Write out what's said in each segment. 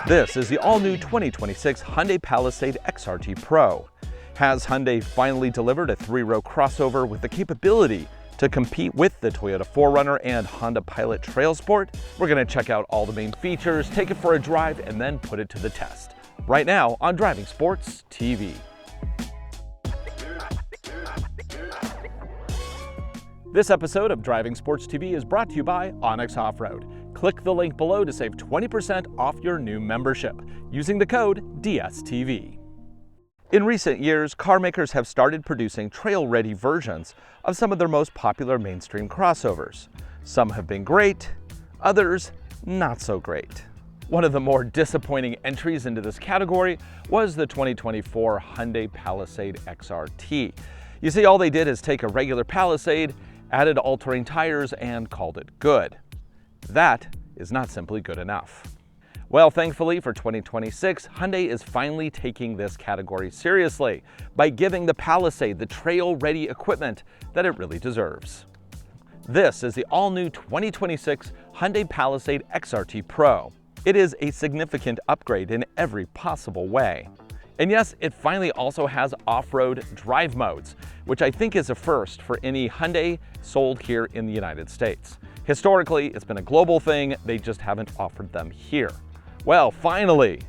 This is the all-new 2026 Hyundai Palisade XRT PRO. Has Hyundai finally delivered a three-row crossover with the capability to compete with the Toyota 4Runner and Honda Pilot Trail Sport? We're going to check out all the main features, take it for a drive, and then put it to the test. Right now on Driving Sports TV. This episode of Driving Sports TV is brought to you by Onyx Off-Road. Click the link below to save 20% off your new membership using the code DSTV. In recent years, car makers have started producing trail-ready versions of some of their most popular mainstream crossovers. Some have been great, others not so great. One of the more disappointing entries into this category was the 2024 Hyundai Palisade XRT. You see, all they did is take a regular Palisade, added all-terrain tires, and called it good. That is not simply good enough. Well, thankfully for 2026, Hyundai is finally taking this category seriously by giving the Palisade the trail-ready equipment that it really deserves. This is the all-new 2026 Hyundai Palisade XRT PRO. It is a significant upgrade in every possible way. And yes, it finally also has off-road drive modes, which I think is a first for any Hyundai sold here in the United States. Historically, it's been a global thing, they just haven't offered them here. Well, finally,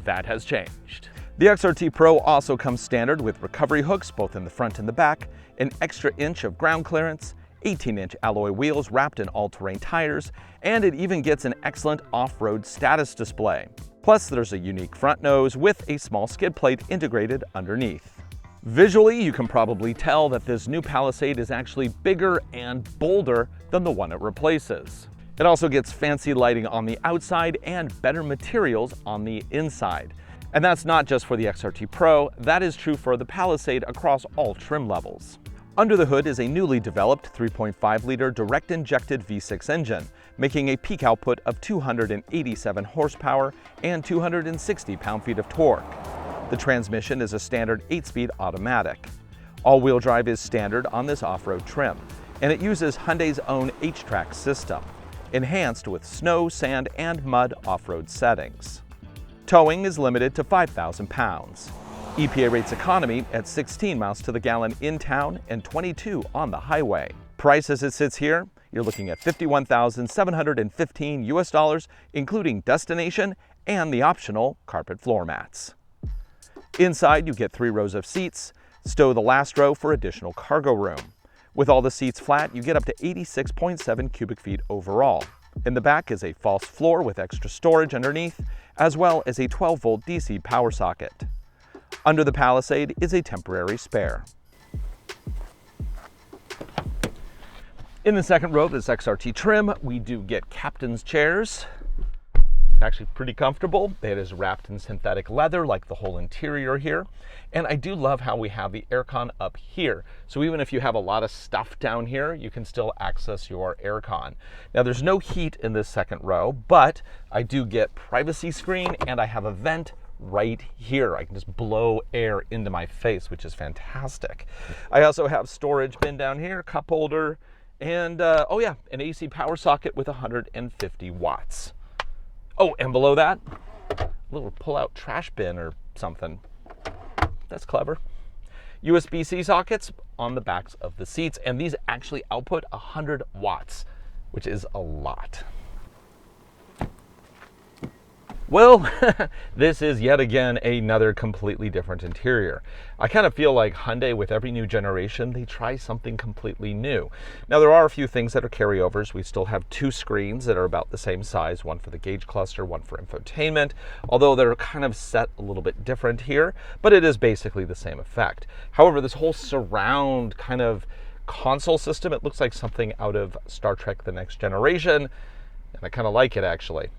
that has changed. The XRT PRO also comes standard with recovery hooks both in the front and the back, an extra inch of ground clearance, 18-inch alloy wheels wrapped in all-terrain tires, and it even gets an excellent off-road status display. Plus, there's a unique front nose with a small skid plate integrated underneath. Visually, you can probably tell that this new Palisade is actually bigger and bolder than the one it replaces. It also gets fancy lighting on the outside and better materials on the inside. And that's not just for the XRT PRO, that is true for the Palisade across all trim levels. Under the hood is a newly developed 3.5-liter direct-injected V6 engine, making a peak output of 287 horsepower and 260 pound-feet of torque. The transmission is a standard 8-speed automatic. All-wheel drive is standard on this off-road trim, and it uses Hyundai's own H-Track system, enhanced with snow, sand, and mud off-road settings. Towing is limited to 5,000 pounds. EPA rates economy at 16 miles to the gallon in town and 22 on the highway. Price as it sits here, you're looking at $51,715 US, including destination and the optional carpet floor mats. Inside, you get 3 rows of seats. Stow the last row for additional cargo room. With all the seats flat, you get up to 86.7 cubic feet overall. In the back is a false floor with extra storage underneath, as well as a 12-volt DC power socket. Under the Palisade is a temporary spare. In the second row of this XRT trim, we do get captain's chairs. Actually pretty comfortable. It is wrapped in synthetic leather like the whole interior here. And I do love how we have the aircon up here. So even if you have a lot of stuff down here, you can still access your aircon. Now there's no heat in this second row, but I do get privacy screen and I have a vent right here. I can just blow air into my face, which is fantastic. I also have storage bin down here, cup holder, and oh yeah, an AC power socket with 150 watts. Oh, and below that, a little pull-out trash bin or something. That's clever. USB-C sockets on the backs of the seats, and these actually output 100 watts, which is a lot. Well, this is yet again another completely different interior. I kind of feel like Hyundai, with every new generation, they try something completely new. Now, there are a few things that are carryovers. We still have 2 screens that are about the same size, one for the gauge cluster, one for infotainment, although they're kind of set a little bit different here, but it is basically the same effect. However, this whole surround kind of console system, it looks like something out of Star Trek: The Next Generation, and I kind of like it, actually.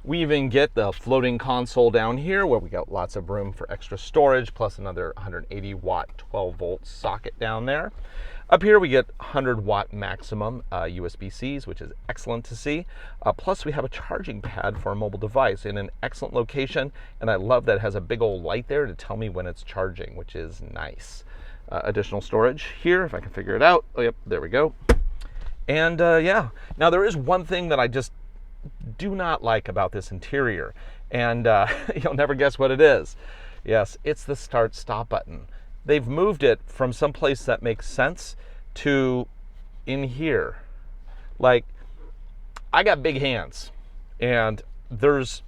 We even get the floating console down here where we got lots of room for extra storage, plus another 180 watt 12 volt socket down there. Up here we get 100 watt maximum USB-Cs, which is excellent to see. Plus we have a charging pad for a mobile device in an excellent location, and I love that it has a big old light there to tell me when it's charging, which is nice. Additional storage here, if I can figure it out. Oh, yep, there we go. And yeah, now there is one thing that I just do not like about this interior, and you'll never guess what it is. Yes, it's the start stop button. They've moved it from some place that makes sense to in here. Like, I got big hands, and there's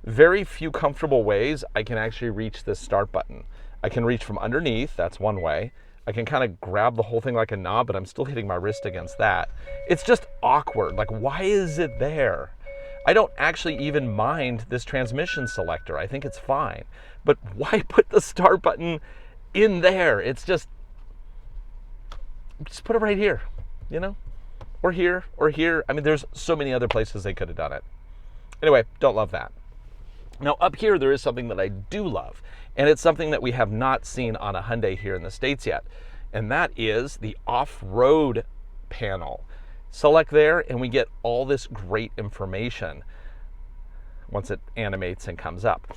very few comfortable ways I can actually reach this start button. I can reach from underneath, that's one way. I can kind of grab the whole thing like a knob, but I'm still hitting my wrist against that. It's just awkward. Like, why is it there? I don't actually even mind this transmission selector. I think it's fine. But why put the start button in there? It's just put it right here, you know? Or here, or here. I mean, there's so many other places they could have done it. Anyway, don't love that. Now up here, there is something that I do love, and it's something that we have not seen on a Hyundai here in the States yet, and that is the off-road panel. Select there, and we get all this great information once it animates and comes up.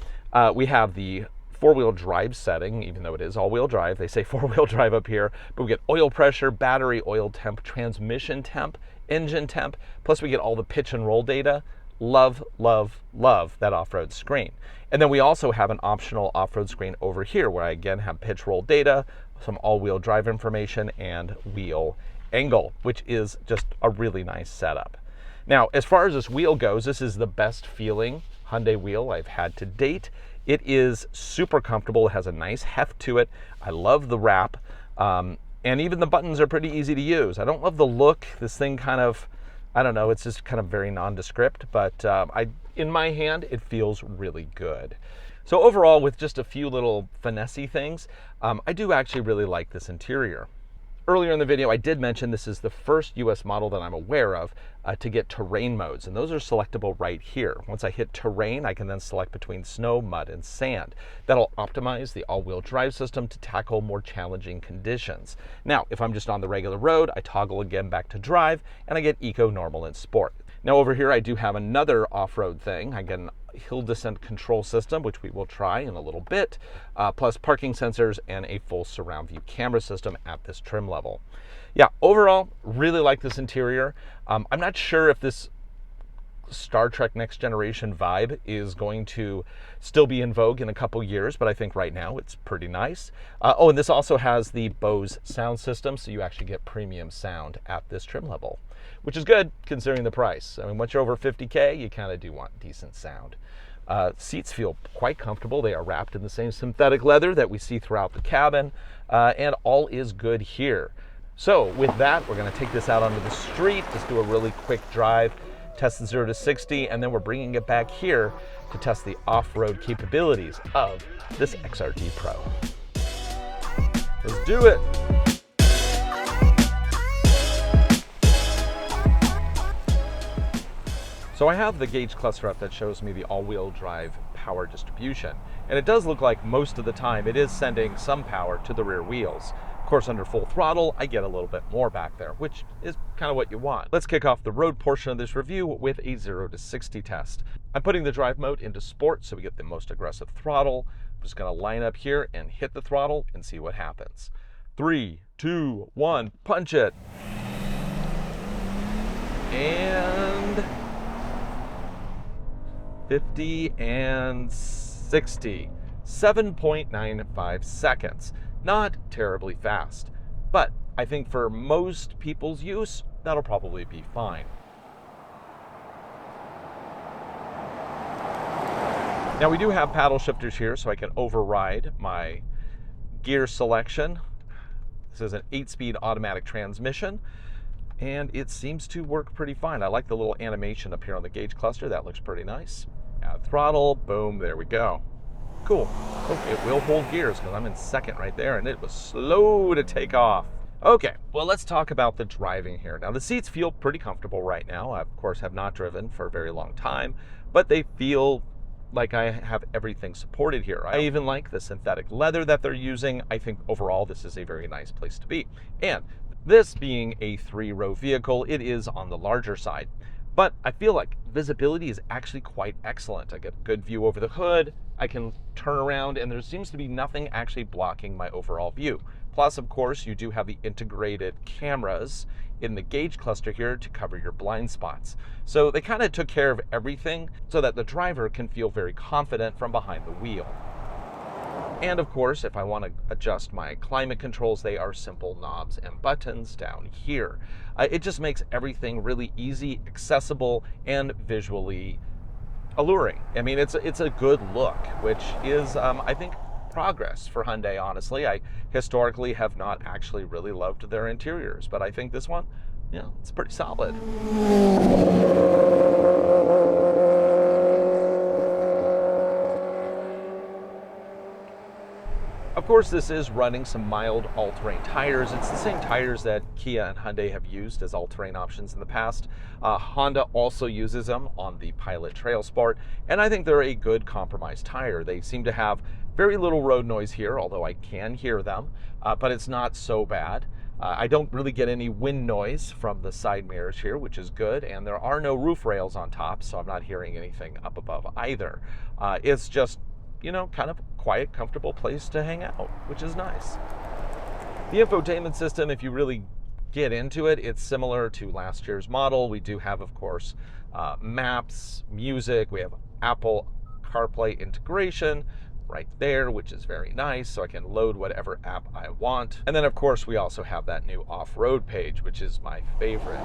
We have the four-wheel drive setting, even though it is all-wheel drive. They say four-wheel drive up here, but we get oil pressure, battery oil temp, transmission temp, engine temp, plus we get all the pitch and roll data. Love, love, love that off-road screen. And then we also have an optional off-road screen over here where I again have pitch roll data, some all-wheel drive information, and wheel angle, which is just a really nice setup. Now, as far as this wheel goes, this is the best feeling Hyundai wheel I've had to date. It is super comfortable. It has a nice heft to it. I love the wrap. And even the buttons are pretty easy to use. I don't love the look. This thing kind of, I don't know, it's just kind of very nondescript, but in my hand, it feels really good. So overall, with just a few little finessey things, I do actually really like this interior. Earlier in the video, I did mention this is the first US model that I'm aware of to get terrain modes, and those are selectable right here. Once I hit terrain, I can then select between snow, mud, and sand. That'll optimize the all-wheel drive system to tackle more challenging conditions. Now, if I'm just on the regular road, I toggle again back to drive, and I get eco, normal, and sport. Now over here, I do have another off-road thing. I get an hill descent control system, which we will try in a little bit, plus parking sensors and a full surround view camera system at this trim level. Yeah, overall, really like this interior. I'm not sure if this Star Trek Next Generation vibe is going to still be in vogue in a couple years, but I think right now it's pretty nice. Oh, and this also has the Bose sound system, so you actually get premium sound at this trim level, which is good considering the price. I mean, once you're over 50K, you kind of do want decent sound. Seats feel quite comfortable. They are wrapped in the same synthetic leather that we see throughout the cabin, and all is good here. So with that, we're going to take this out onto the street, just do a really quick drive, test the 0 to 60, and then we're bringing it back here to test the off-road capabilities of this XRT Pro. Let's do it. So I have the gauge cluster up that shows me the all-wheel drive power distribution, and it does look like most of the time it is sending some power to the rear wheels. Of course, under full throttle, I get a little bit more back there, which is kind of what you want. Let's kick off the road portion of this review with a 0 to 60 test. I'm putting the drive mode into sport so we get the most aggressive throttle. I'm just going to line up here and hit the throttle and see what happens. 3, 2, 1, punch it. And 50 and 60. 7.95 seconds. Not terribly fast, but I think for most people's use, that'll probably be fine. Now we do have paddle shifters here, so I can override my gear selection. This is an 8-speed automatic transmission, and it seems to work pretty fine. I like the little animation up here on the gauge cluster. That looks pretty nice. Add throttle, boom, there we go. Cool. Oh, it will hold gears because I'm in second right there, and it was slow to take off. Okay, well, let's talk about the driving here. Now, the seats feel pretty comfortable right now. I, of course, have not driven for a very long time, but they feel like I have everything supported here. I even like the synthetic leather that they're using. I think overall this is a very nice place to be. And this being a 3-row vehicle, it is on the larger side. But I feel like visibility is actually quite excellent. I get a good view over the hood, I can turn around, and there seems to be nothing actually blocking my overall view. Plus, of course, you do have the integrated cameras in the gauge cluster here to cover your blind spots. So they kind of took care of everything so that the driver can feel very confident from behind the wheel. And of course, if I want to adjust my climate controls, they are simple knobs and buttons down here. It just makes everything really easy, accessible, and visually alluring. I mean, it's a good look, which is, I think, progress for Hyundai, honestly. I historically have not actually really loved their interiors, but I think this one, yeah, it's pretty solid. Of course, this is running some mild all-terrain tires. It's the same tires that Kia and Hyundai have used as all-terrain options in the past. Honda also uses them on the Pilot Trail Sport, and I think they're a good compromise tire. They seem to have very little road noise here, although I can hear them, but it's not so bad. I don't really get any wind noise from the side mirrors here, which is good, and there are no roof rails on top, so I'm not hearing anything up above either. It's just, you know, kind of quiet, comfortable place to hang out, which is nice. The infotainment system, if you really get into it, it's similar to last year's model. We do have, of course, maps, music. We have Apple CarPlay integration right there, which is very nice, so I can load whatever app I want. And then, of course, we also have that new off-road page, which is my favorite.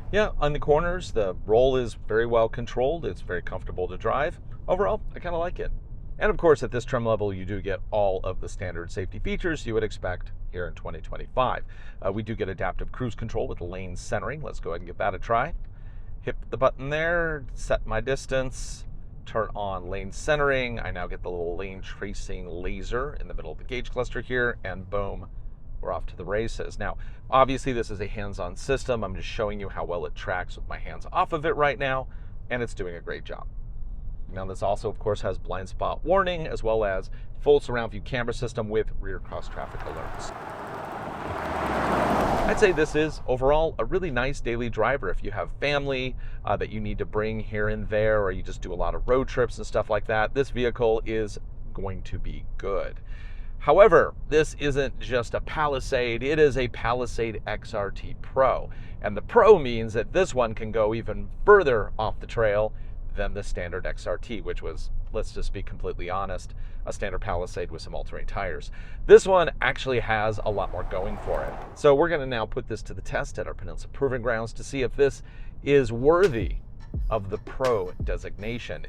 Yeah, on the corners, the roll is very well controlled. It's very comfortable to drive. Overall, I kind of like it. And of course, at this trim level, you do get all of the standard safety features you would expect here in 2025. We do get adaptive cruise control with lane centering. Let's go ahead and give that a try. Hit the button there, set my distance, turn on lane centering. I now get the little lane tracing laser in the middle of the gauge cluster here, and boom, we're off to the races. Now, obviously this is a hands-on system. I'm just showing you how well it tracks with my hands off of it right now, and it's doing a great job. Now this also, of course, has blind spot warning, as well as full surround view camera system with rear cross traffic alerts. I'd say this is overall a really nice daily driver if you have family that you need to bring here and there, or you just do a lot of road trips and stuff like that. This vehicle is going to be good. However, this isn't just a Palisade, it is a Palisade XRT Pro. And the Pro means that this one can go even further off the trail than the standard XRT, which was, let's just be completely honest, a standard Palisade with some all-terrain tires. This one actually has a lot more going for it. So we're going to now put this to the test at our Peninsula Proving Grounds to see if this is worthy of the Pro designation.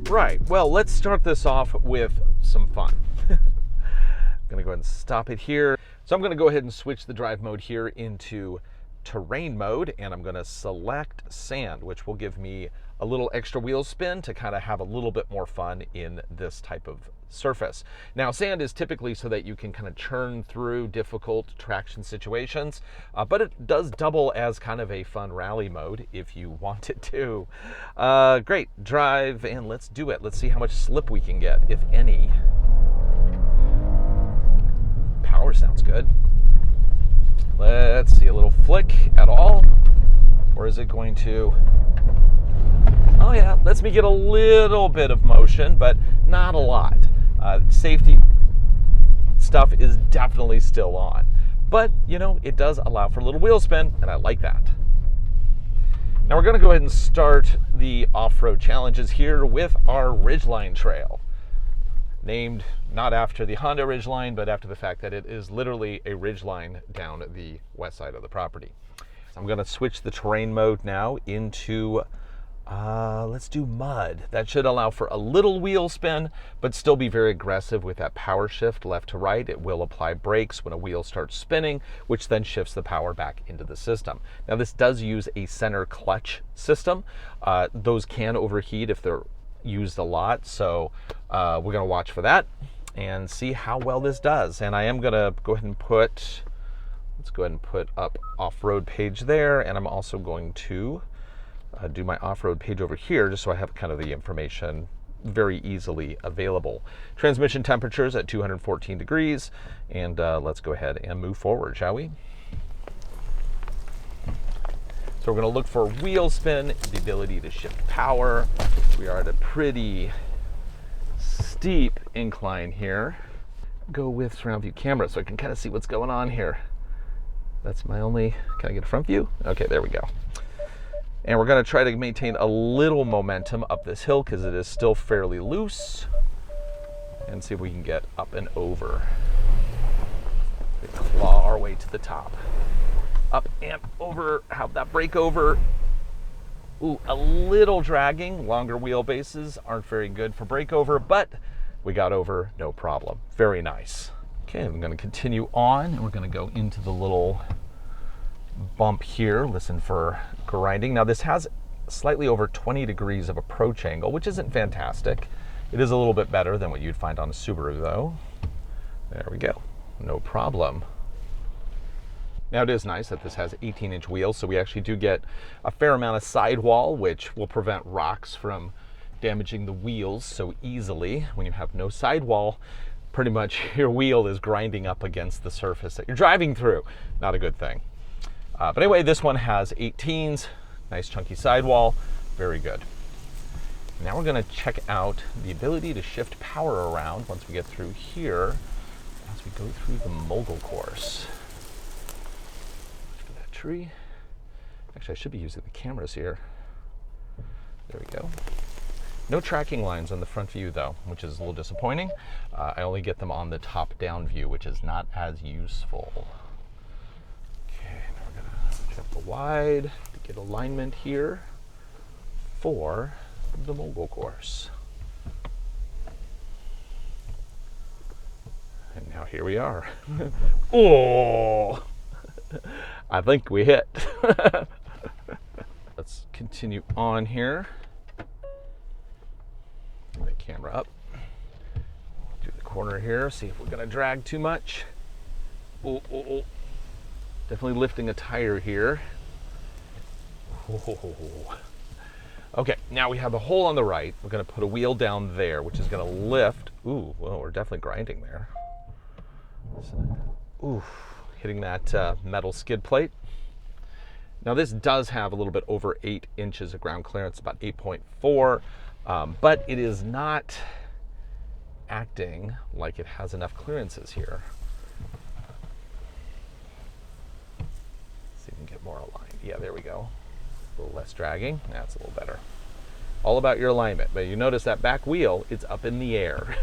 Right, well, let's start this off with some fun. I'm gonna go ahead and stop it here. So I'm gonna go ahead and switch the drive mode here into terrain mode, and I'm gonna select sand, which will give me a little extra wheel spin to kind of have a little bit more fun in this type of surface. Now, sand is typically so that you can kind of churn through difficult traction situations, but it does double as kind of a fun rally mode if you want it to. Great, drive, and let's do it. Let's see how much slip we can get, if any. Power sounds good. Let's see, a little flick at all, or is it going to... Oh yeah, lets me get a little bit of motion, but not a lot. Safety stuff is definitely still on. But, you know, it does allow for a little wheel spin, and I like that. Now we're going to go ahead and start the off-road challenges here with our Ridgeline Trail. Named not after the Honda Ridgeline, but after the fact that it is literally a ridgeline down the west side of the property. So I'm going to switch the terrain mode now into... let's do mud. That should allow for a little wheel spin, but still be very aggressive with that power shift left to right. It will apply brakes when a wheel starts spinning, which then shifts the power back into the system. Now this does use a center clutch system. Those can overheat if they're used a lot, so we're going to watch for that and see how well this does. And I am going to go ahead and put, let's go ahead and put up off-road page there, and I'm also going to do my off-road page over here just so I have kind of the information very easily available. Transmission temperatures at 214 degrees, and let's go ahead and move forward, shall we? So we're going to look for wheel spin, the ability to shift power. We are at a pretty steep incline here. Go with surround view camera so I can kind of see what's going on here. That's my only, can I get a front view? Okay, there we go. And we're going to try to maintain a little momentum up this hill because it is still fairly loose, and see if we can get up and over. We claw our way to the top. Up and over, have that brake over. Ooh, a little dragging. Longer wheelbases aren't very good for brake over, but we got over, no problem. Very nice. Okay, I'm going to continue on, and we're going to go into the little bump here. Listen for grinding. Now this has slightly over 20 degrees of approach angle, which isn't fantastic. It is a little bit better than what you'd find on a Subaru though. There we go, no problem. Now it is nice that this has 18-inch wheels, so we actually do get a fair amount of sidewall, which will prevent rocks from damaging the wheels so easily. When you have no sidewall, pretty much your wheel is grinding up against the surface that you're driving through. Not a good thing. But anyway, this one has 18s, nice chunky sidewall, very good. Now we're going to check out the ability to shift power around once we get through here as we go through the mogul course. Look at that tree. Actually, I should be using the cameras here. There we go. No tracking lines on the front view though, which is a little disappointing. I only get them on the top-down view, which is not as useful. Check the wide to get alignment here for the mogul course. And now here we are. Oh, I think we hit. Let's continue on here. Get the camera up. Do the corner here, see if we're going to drag too much. Oh, oh, oh. Definitely lifting a tire here. Oh. Okay, now we have a hole on the right. We're going to put a wheel down there, which is going to lift. Ooh, well, we're definitely grinding there. Ooh, hitting that metal skid plate. Now this does have a little bit over 8 inches of ground clearance, about 8.4, but it is not acting like it has enough clearances here. Get more aligned. Yeah, there we go. A little less dragging. That's a little better. All about your alignment. But you notice that back wheel, it's up in the air.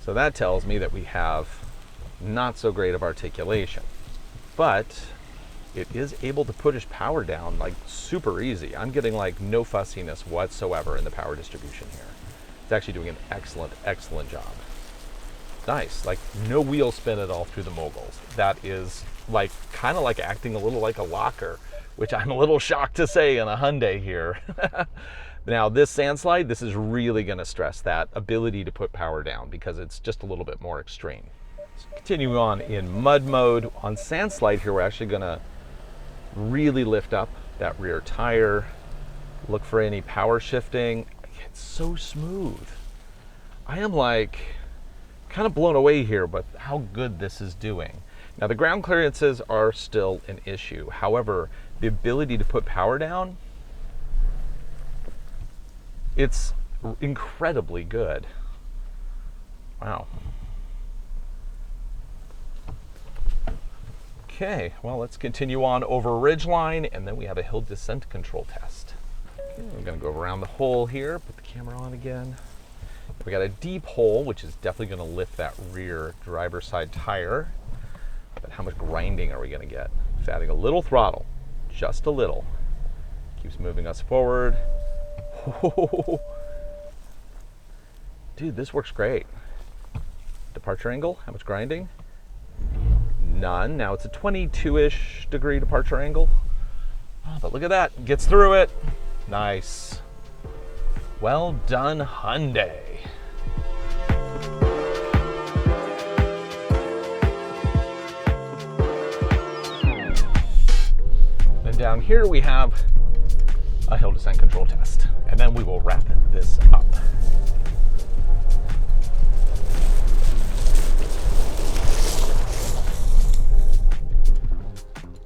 So that tells me that we have not so great of articulation. But it is able to push power down like super easy. I'm getting like no fussiness whatsoever in the power distribution here. It's actually doing an excellent, excellent job. Nice, like no wheel spin at all through the moguls. That is like kind of like acting a little like a locker, which I'm a little shocked to say in a Hyundai here. Now this sand slide, this is really going to stress that ability to put power down because it's just a little bit more extreme. So continuing on in mud mode, on sand slide here, we're actually going to really lift up that rear tire, look for any power shifting. It's so smooth. I am like kind of blown away here with how good this is doing. Now the ground clearances are still an issue. However, the ability to put power down, it's incredibly good. Wow. Okay, well, let's continue on over ridgeline, and then we have a hill descent control test. Okay, we're gonna go around the hole here, put the camera on again. We got a deep hole, which is definitely gonna lift that rear driver's side tire. But how much grinding are we gonna get? It's adding a little throttle, just a little. Keeps moving us forward. Dude, this works great. Departure angle, how much grinding? None. Now it's a 22-ish degree departure angle. Oh, but look at that, gets through it. Nice. Well done, Hyundai. Then down here we have a hill descent control test, and then we will wrap this up.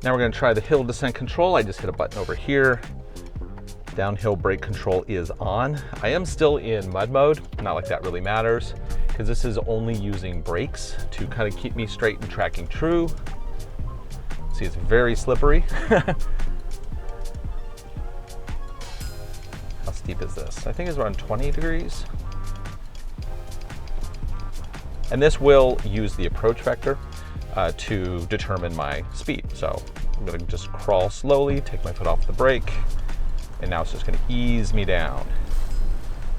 Now we're going to try the hill descent control. I just hit a button over here. Downhill brake control is on. I am still in mud mode. Not like that really matters, because this is only using brakes to kind of keep me straight and tracking true. See, it's very slippery. How steep is this? I think it's around 20 degrees. And this will use the approach vector to determine my speed. So I'm gonna just crawl slowly, take my foot off the brake, and now it's just gonna ease me down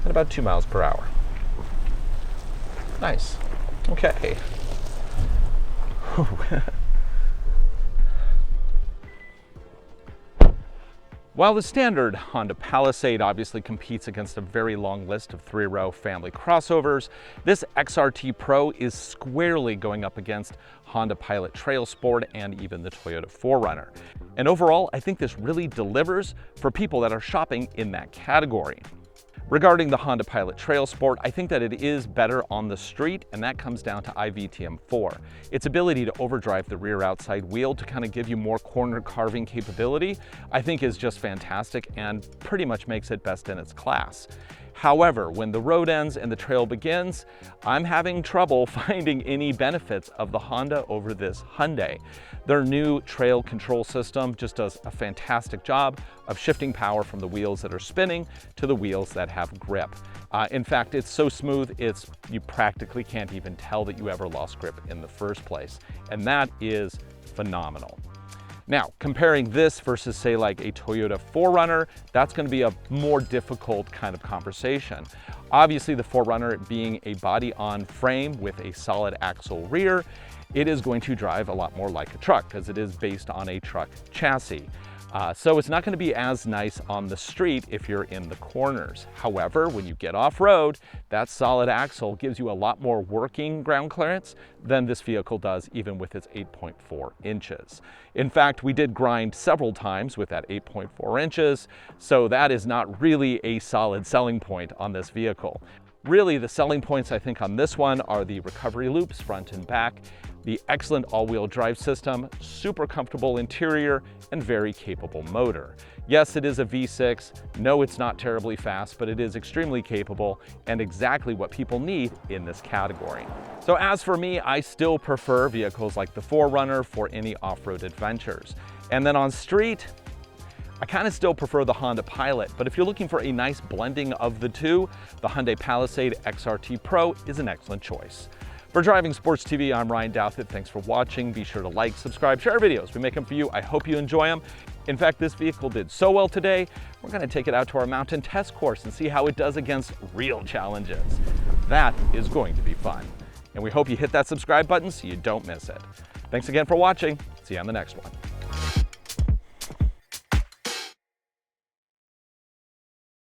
at about 2 miles per hour. Nice, okay. While the standard Honda Palisade obviously competes against a very long list of 3-row family crossovers, this XRT Pro is squarely going up against Honda Pilot Trail Sport and even the Toyota 4Runner. And overall, I think this really delivers for people that are shopping in that category. Regarding the Honda Pilot Trail Sport, I think that it is better on the street, and that comes down to IVTM4. Its ability to overdrive the rear outside wheel to kind of give you more corner carving capability, I think is just fantastic and pretty much makes it best in its class. However, when the road ends and the trail begins, I'm having trouble finding any benefits of the Honda over this Hyundai. Their new trail control system just does a fantastic job of shifting power from the wheels that are spinning to the wheels that have grip. In fact, it's so smooth, you practically can't even tell that you ever lost grip in the first place. And that is phenomenal. Now, comparing this versus say like a Toyota 4Runner, that's going to be a more difficult kind of conversation. Obviously the 4Runner being a body-on frame with a solid axle rear, it is going to drive a lot more like a truck because it is based on a truck chassis. So it's not going to be as nice on the street if you're in the corners. However, when you get off-road, that solid axle gives you a lot more working ground clearance than this vehicle does, even with its 8.4 inches. In fact, we did grind several times with that 8.4 inches, so that is not really a solid selling point on this vehicle. Really, the selling points I think on this one are the recovery loops front and back, the excellent all-wheel drive system, super comfortable interior, and very capable motor. Yes, it is a V6. No, it's not terribly fast, but it is extremely capable and exactly what people need in this category. So as for me, I still prefer vehicles like the 4Runner for any off-road adventures. And then on street, I kind of still prefer the Honda Pilot, but if you're looking for a nice blending of the two, the Hyundai Palisade XRT Pro is an excellent choice. For Driving Sports TV, I'm Ryan Douthit. Thanks for watching. Be sure to like, subscribe, share our videos. We make them for you. I hope you enjoy them. In fact, this vehicle did so well today, we're going to take it out to our mountain test course and see how it does against real challenges. That is going to be fun. And we hope you hit that subscribe button so you don't miss it. Thanks again for watching. See you on the next one.